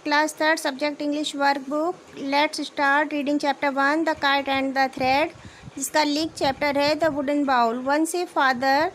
Class 3rd Subject English Workbook. Let's start reading Chapter 1 The Kite and the Thread, जिसका लीक chapter है the wooden bowl. Once a father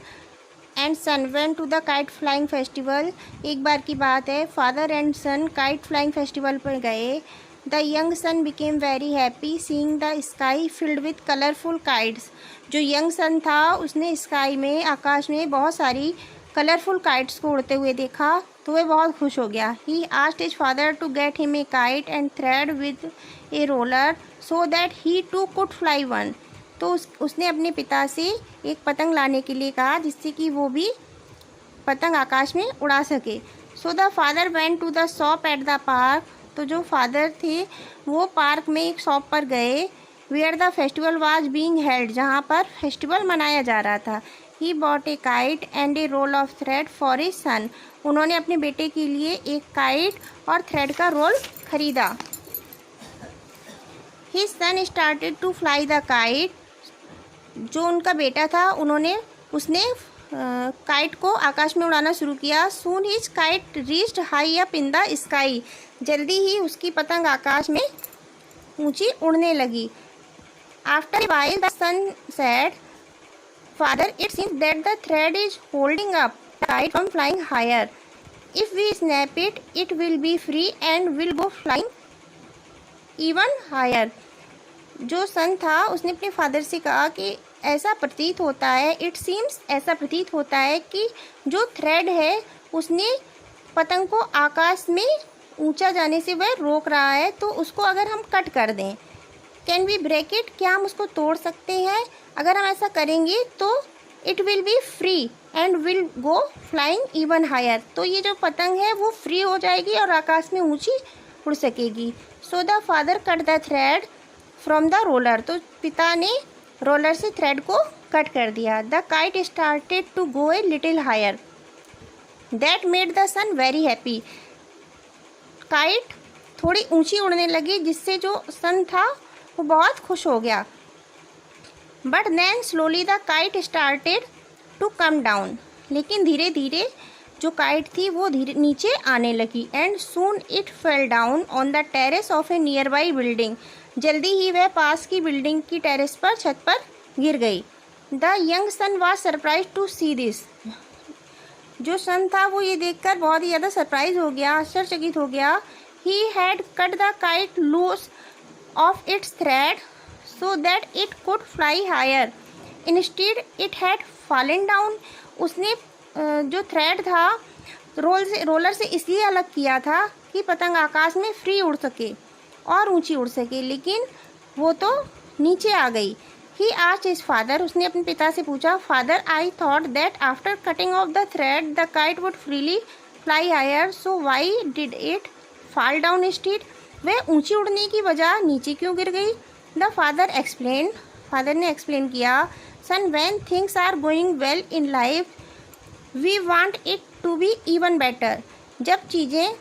and son went to the kite flying festival. एक बार की बात है, father and son kite flying festival पर गए. The young son became very happy seeing the sky filled with colourful kites. जो young son था उसने sky में, आकाश में बहुत सारी कलरफुल काइट्स को उड़ते हुए देखा तो वह बहुत खुश हो गया. He asked his father to get him a kite and thread with a roller so that he too could fly one. तो उसने अपने पिता से एक पतंग लाने के लिए कहा जिससे कि वो भी पतंग आकाश में उड़ा सके. So the father went to the shop at the park. तो जो फादर थे वो पार्क में एक शॉप पर गए. Where the festival was being held, जहाँ पर फेस्टिवल मनाया जा रहा था. He bought a kite and a roll of thread for his son. उन्होंने अपने बेटे के लिए एक काइट और थ्रेड का रोल खरीदा. His son started to fly the kite. जो उनका बेटा था उसने काइट को आकाश में उड़ाना शुरू किया. Soon his kite reached high up in the sky. जल्दी ही उसकी पतंग आकाश में ऊंची उड़ने लगी. After a while the son said, father, it seems that the thread is holding up the kite from flying higher. If we snap it, it will be free and will go flying even higher. जो son था उसने अपने father से कहा कि ऐसा प्रतीत होता है, इट सीम्स, ऐसा प्रतीत होता है कि जो थ्रेड है उसने पतंग को आकाश में ऊंचा जाने से वह रोक रहा है. तो उसको अगर हम कट कर दें, कैन वी ब्रेक इट, क्या हम उसको तोड़ सकते हैं? अगर हम ऐसा करेंगे तो it will be free and will go flying even higher. तो ये जो पतंग है वो फ्री हो जाएगी और आकाश में ऊंची उड़ सकेगी. सो the father cut the thread from the roller. तो पिता ने रोलर से थ्रेड को कट कर दिया. The kite started to go a little higher. That made the son very happy. Kite थोड़ी ऊंची उड़ने लगी जिससे जो सन था वो बहुत खुश हो गया. But then slowly the kite started to come down. लेकिन धीरे धीरे जो काइट थी वो नीचे आने लगी. And soon it fell down on the terrace of A near by building. जल्दी ही वह पास की बिल्डिंग की टेरेस पर, छत पर गिर गई. The young son was surprise to see this. जो सन था वो ये देखकर बहुत ही ज़्यादा सरप्राइज हो गया, आश्चर्यचकित हो गया. He had cut the kite loose off its thread so that it could fly higher. Instead it had fallen down. उसने जो थ्रेड था रोलर से इसलिए अलग किया था कि पतंग आकाश में फ्री उड़ सके और ऊंची उड़ सके, लेकिन वो तो नीचे आ गई. He asked his father. उसने अपने पिता से पूछा, father, I thought that after cutting off the thread the kite would freely fly higher, so why did it fall down instead. वह ऊंची उड़ने की बजाय नीचे क्यों गिर गई? The father explain. फादर ने एक्सप्लेन किया, son, when things are going well in life we want it to be even better. जब चीज़ें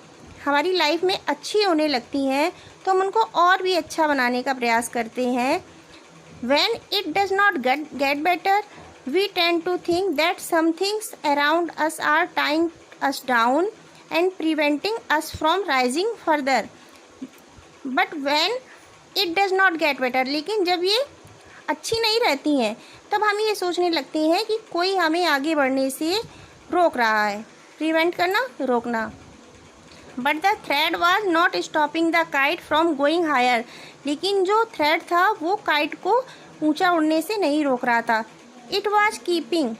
हमारी लाइफ में अच्छी होने लगती हैं तो हम उनको और भी अच्छा बनाने का प्रयास करते हैं. When it does not get better, we tend to think that some things around us are tying us down and preventing us from rising further. But when it does not get better, लेकिन जब ये अच्छी नहीं रहती हैं तब हम ये सोचने लगते हैं कि कोई हमें आगे बढ़ने से रोक रहा है. प्रिवेंट करना, रोकना. But the thread was not stopping the kite from going higher. लेकिन जो थ्रेड था वो काइट को ऊंचा उड़ने से नहीं रोक रहा था. It was keeping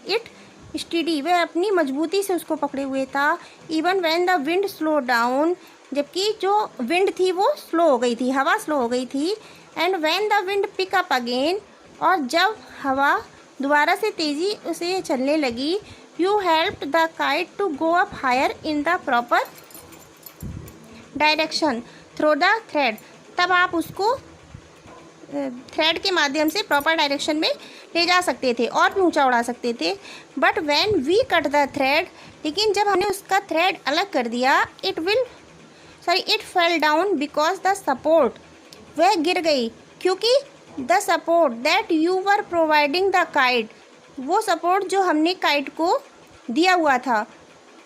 it study. वह अपनी मजबूती से उसको पकड़े हुए था. Even when the wind slow down. जबकि जो विंड थी वो स्लो हो गई थी, हवा स्लो हो गई थी. And when the wind pick up again. और जब हवा दोबारा से तेज़ी से चलने लगी, You helped the kite to go up higher in the proper direction through the thread. तब आप उसको थ्रेड के माध्यम से प्रॉपर डायरेक्शन में ले जा सकते थे और भी ऊंचा उड़ा सकते थे. But when we cut the thread, लेकिन जब हमने उसका थ्रेड अलग कर दिया, it fell down because the support. वह गिर गई क्योंकि the support that you were providing the kite, वो सपोर्ट जो हमने काइट को दिया हुआ था,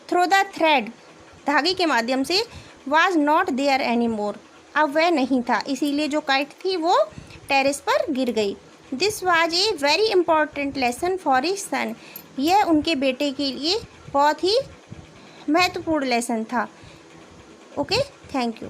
थ्रू द थ्रेड, धागे के माध्यम से, was not there any more, अब वह नहीं था, इसीलिए जो काइट थी वो टेरेस पर गिर गई। This was a very important lesson for his सन, यह उनके बेटे के लिए बहुत ही महत्वपूर्ण लेसन था। Okay, thank you.